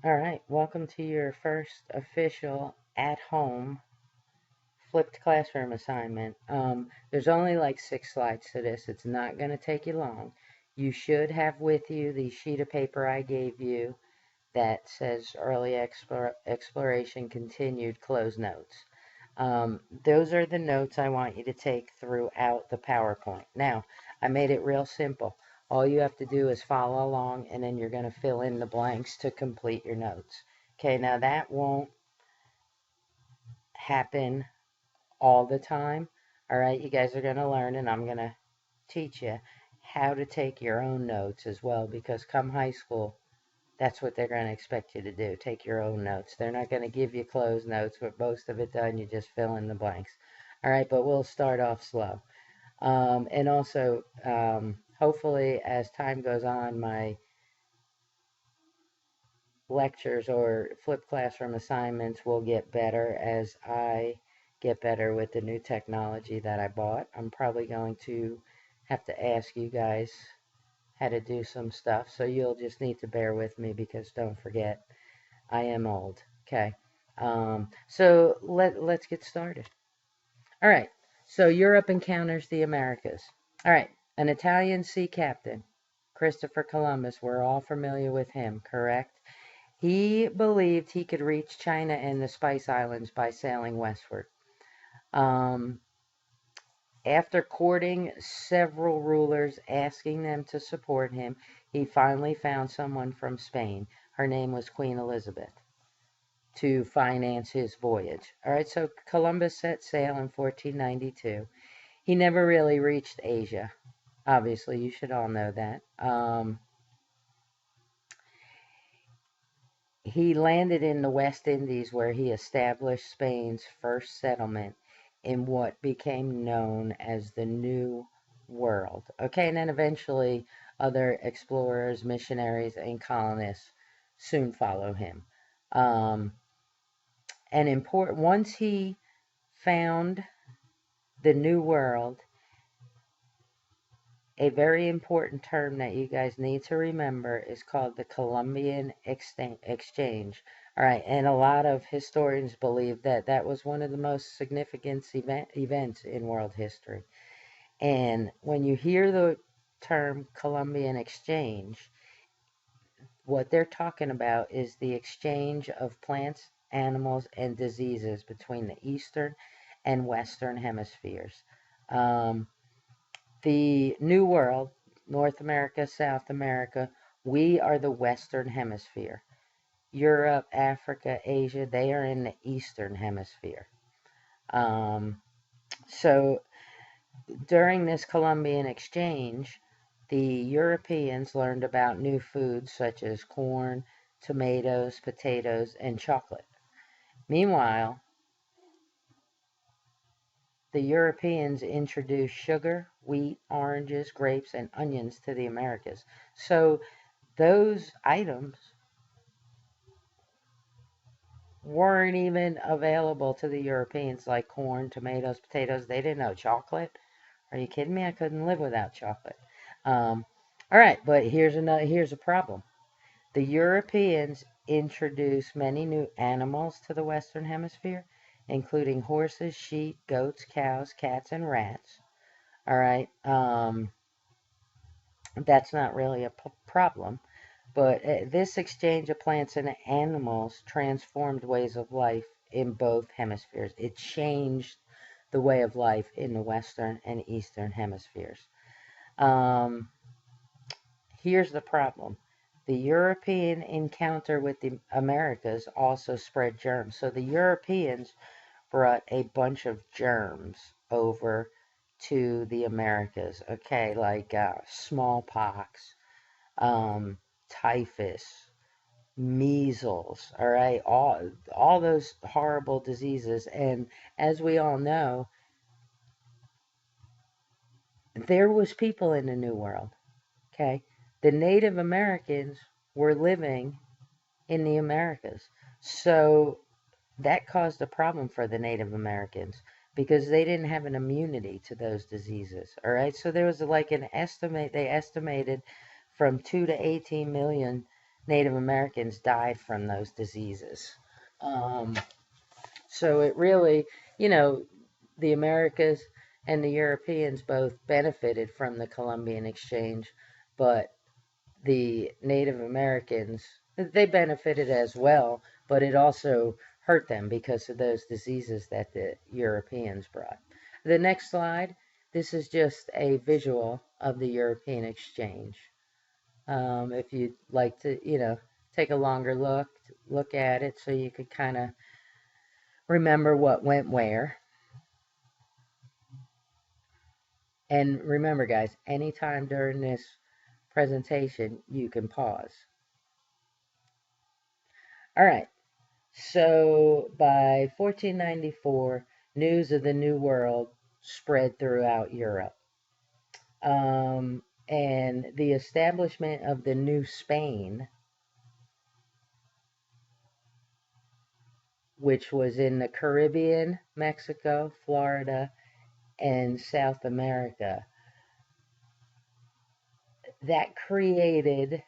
All right, welcome to your first official at-home flipped classroom assignment. There's only like 6 slides to this. It's not going to take you long. You should have with you the sheet of paper I gave you that says early exploration continued close notes. Those are the notes I want you to take throughout the PowerPoint. Now, I made it real simple. All you have to do is follow along, and then you're going to fill in the blanks to complete your notes. Okay, now that won't happen all the time. All right, you guys are going to learn, and I'm going to teach you how to take your own notes as well, because come high school, that's what they're going to expect you to do. Take your own notes. They're not going to give you closed notes, but most of it done, you just fill in the blanks. All right, but we'll start off slow. And also, hopefully, as time goes on, my lectures or flipped classroom assignments will get better as I get better with the new technology that I bought. I'm probably going to have to ask you guys how to do some stuff, so you'll just need to bear with me because don't forget, I am old. Okay. So let's get started. All right. So Europe encounters the Americas. All right. An Italian sea captain, Christopher Columbus. We're all familiar with him, correct? He believed he could reach China and the Spice Islands by sailing westward. Um, After courting several rulers, asking them to support him, he finally found someone from Spain. Her name was Queen Elizabeth, to finance his voyage. All right, so Columbus set sail in 1492. He never really reached Asia. Obviously, you should all know that. He landed in the West Indies where he established Spain's first settlement in what became known as the New World. Okay, and then eventually other explorers, missionaries, and colonists soon follow him. Um, once he found the New World, a very important term that you guys need to remember is called the Columbian Exchange. All right, and a lot of historians believe that that was one of the most significant events in world history. And when you hear the term Columbian Exchange, what they're talking about is the exchange of plants, animals, and diseases between the eastern and western hemispheres. Um, the New World, North America, South America, we are the Western Hemisphere. Europe, Africa, Asia, they are in the Eastern Hemisphere. Um, so during this Columbian exchange, the Europeans learned about new foods such as corn, tomatoes, potatoes, and chocolate. Meanwhile, the Europeans introduced sugar, wheat, oranges, grapes, and onions to the Americas. So those items weren't even available to the Europeans, like corn, tomatoes, potatoes. They didn't know chocolate. Are you kidding me? I couldn't live without chocolate. Um, all right, but here's a problem. The Europeans introduced many new animals to the Western Hemisphere, including horses, sheep, goats, cows, cats, and rats. All right, that's not really a problem. But this exchange of plants and animals transformed ways of life in both hemispheres. It changed the way of life in the Western and Eastern hemispheres. Um, Here's the problem. The European encounter with the Americas also spread germs. So the Europeans brought a bunch of germs over to the Americas. Okay, like smallpox, typhus, measles, all right, all those horrible diseases. And as we all know, there was people in the New World, okay? The Native Americans were living in the Americas. So that caused a problem for the Native Americans because they didn't have an immunity to those diseases, all right? So there was like an estimate, they estimated from 2 to 18 million Native Americans died from those diseases. Um, so it really, you know, the Americas and the Europeans both benefited from the Columbian Exchange, but the Native Americans, they benefited as well, but it also hurt them because of those diseases that the Europeans brought. The next slide, this is just a visual of the European exchange. If you'd like to, take a longer look at it so you could kind of remember what went where. And remember, guys, anytime during this presentation, you can pause. All right. So by 1494, news of the New World spread throughout Europe. And the establishment of the New Spain, which was in the Caribbean, Mexico, Florida, and South America, that created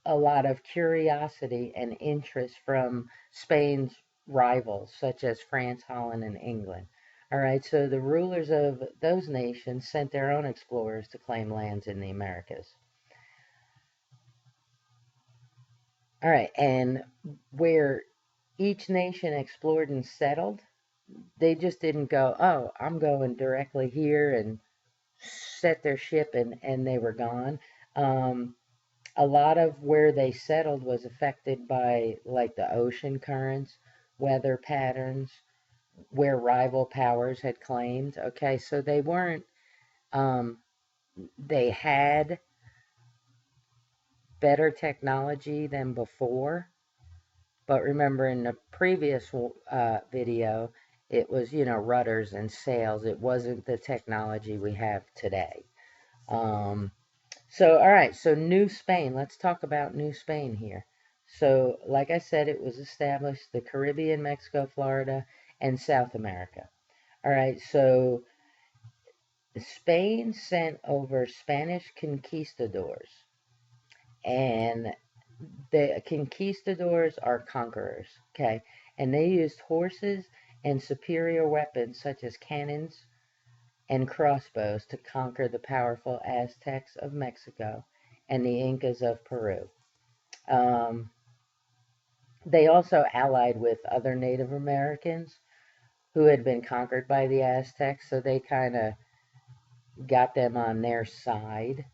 a lot of curiosity and interest from Spain's rivals, such as France, Holland, and England. All right, so the rulers of those nations sent their own explorers to claim lands in the Americas. All right, and where each nation explored and settled, they just didn't go, oh, I'm going directly here and set their ship and they were gone. A lot of where they settled was affected by like the ocean currents, weather patterns, where rival powers had claimed. Okay, so they weren't, they had better technology than before. But remember in the previous video, it was, rudders and sails. It wasn't the technology we have today. So, all right, so New Spain. Let's talk about New Spain here. So, like I said, it was established the Caribbean, Mexico, Florida, and South America. All right, so Spain sent over Spanish conquistadors, and the conquistadors are conquerors, okay? And they used horses and superior weapons such as cannons and crossbows to conquer the powerful Aztecs of Mexico and the Incas of Peru. Um, they also allied with other Native Americans who had been conquered by the Aztecs, so they kind of got them on their side,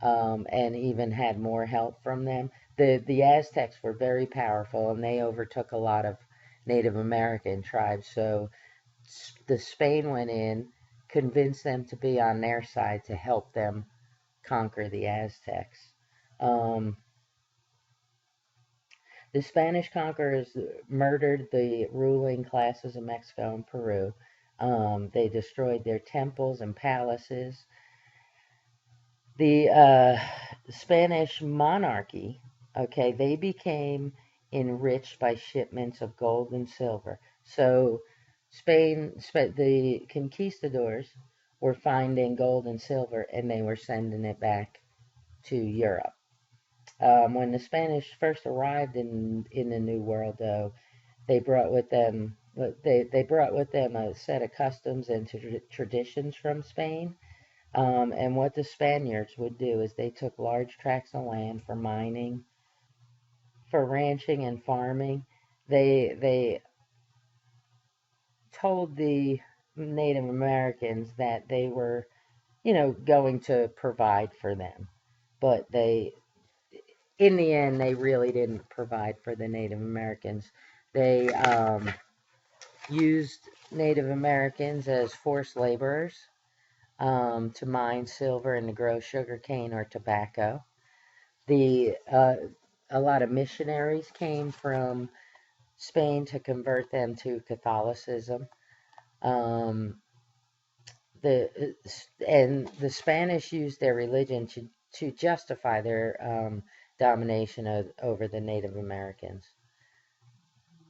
and even had more help from them. The Aztecs were very powerful, and they overtook a lot of Native American tribes. So the Spain went in, convinced them to be on their side to help them conquer the Aztecs. Um, the Spanish conquerors murdered the ruling classes of Mexico and Peru. They destroyed their temples and palaces. The Spanish monarchy, okay, they became enriched by shipments of gold and silver. So the conquistadors were finding gold and silver and they were sending it back to Europe. When the Spanish first arrived in the New World, though, they brought with them they brought with them a set of customs and traditions from Spain. And what the Spaniards would do is they took large tracts of land for mining, for ranching and farming. They told the Native Americans that they were, going to provide for them. But in the end, they really didn't provide for the Native Americans. They used Native Americans as forced laborers, to mine silver and to grow sugar cane or tobacco. A lot of missionaries came from Spain to convert them to Catholicism. Um, the Spanish used their religion to justify their domination over the Native Americans.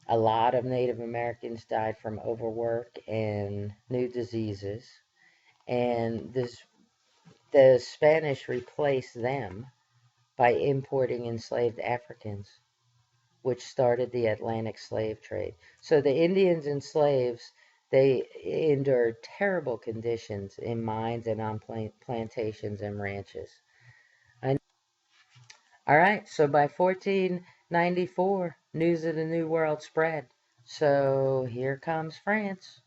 A lot of Native Americans died from overwork and new diseases, and the Spanish replaced them by importing enslaved Africans, which started the Atlantic slave trade. So the Indians and slaves, they endured terrible conditions in mines and on plantations and ranches. All right, so by 1494, news of the New World spread. So here comes France.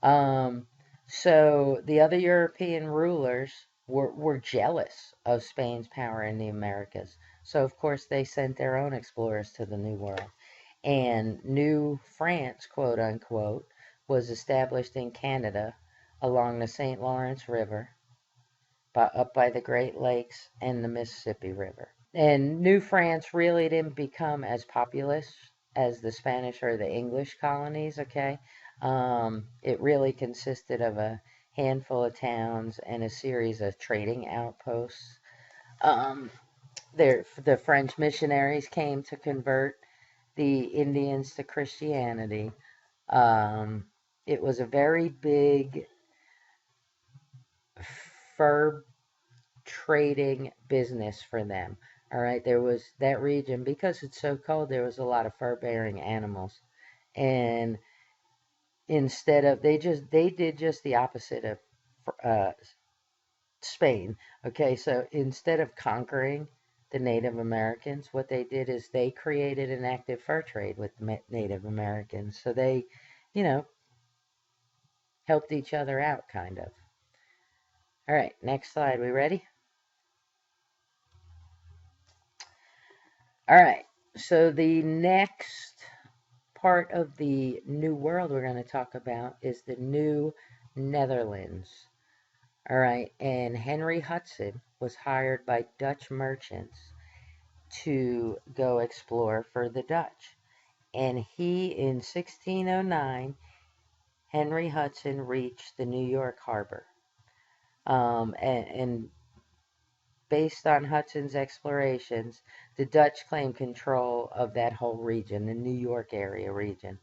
Um, so the other European rulers were jealous of Spain's power in the Americas. So, of course, they sent their own explorers to the New World. And New France, quote unquote, was established in Canada along the St. Lawrence River, up by the Great Lakes and the Mississippi River. And New France really didn't become as populous as the Spanish or the English colonies, okay? It really consisted of a handful of towns and a series of trading outposts. Um, the French missionaries came to convert the Indians to Christianity. Um, it was a very big fur trading business for them. All right, there was that region because it's so cold. There was a lot of fur-bearing animals, and instead of they did just the opposite of uh, Spain. Okay, so instead of conquering the Native Americans, what they did is they created an active fur trade with the Native Americans. So they, you know, helped each other out, kind of. All right, next slide. We ready? All right. So the next part of the New World we're going to talk about is the New Netherlands. All right, and Henry Hudson was hired by Dutch merchants to go explore for the Dutch. And in 1609, Henry Hudson reached the New York harbor. And based on Hudson's explorations, the Dutch claimed control of that whole region, the New York area region.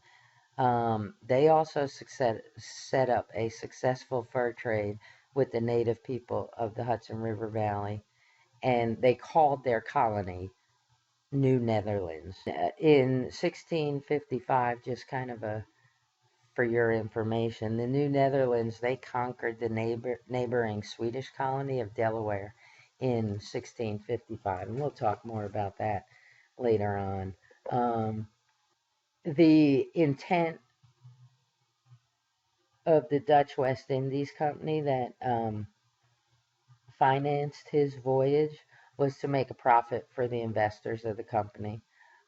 They also set up a successful fur trade with the native people of the Hudson River Valley, and they called their colony New Netherlands. In 1655, just kind of for your information, the New Netherlands, they conquered the neighboring Swedish colony of Delaware in 1655, and we'll talk more about that later on. The intent of the Dutch West Indies Company that financed his voyage was to make a profit for the investors of the company.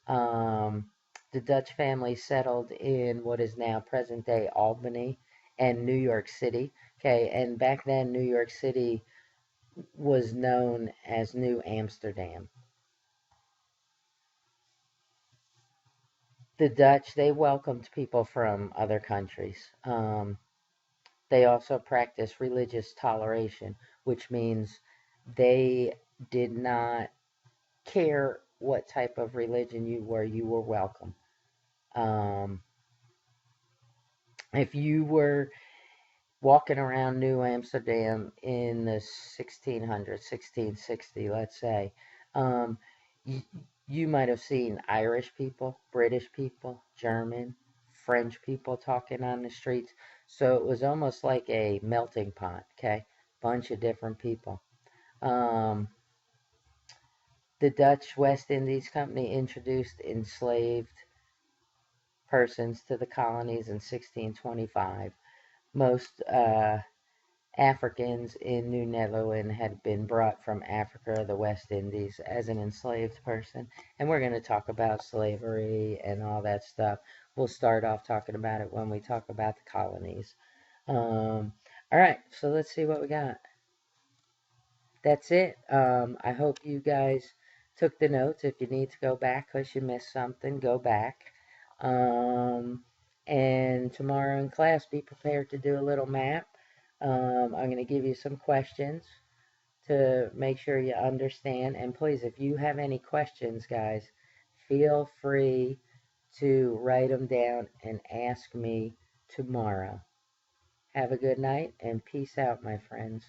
Um, the Dutch family settled in what is now present day Albany and New York City. Okay, and back then New York City was known as New Amsterdam. The Dutch, they welcomed people from other countries. They also practiced religious toleration, which means they did not care what type of religion you were welcome. Um, if you were walking around New Amsterdam in the 1600s, 1660, let's say, um, you, you might have seen Irish people, British people, German, French people talking on the streets. So it was almost like a melting pot, okay? Bunch of different people. Um, the Dutch West Indies Company introduced enslaved persons to the colonies in 1625. Most Africans in New Netherland had been brought from Africa or the West Indies as an enslaved person. And we're going to talk about slavery and all that stuff. We'll start off talking about it when we talk about the colonies. All right, so let's see what we got. That's it. I hope you guys took the notes. If you need to go back because you missed something, go back. And tomorrow in class, be prepared to do a little map. I'm going to give you some questions to make sure you understand. And please, if you have any questions, guys, feel free to write them down and ask me tomorrow. Have a good night and peace out, my friends.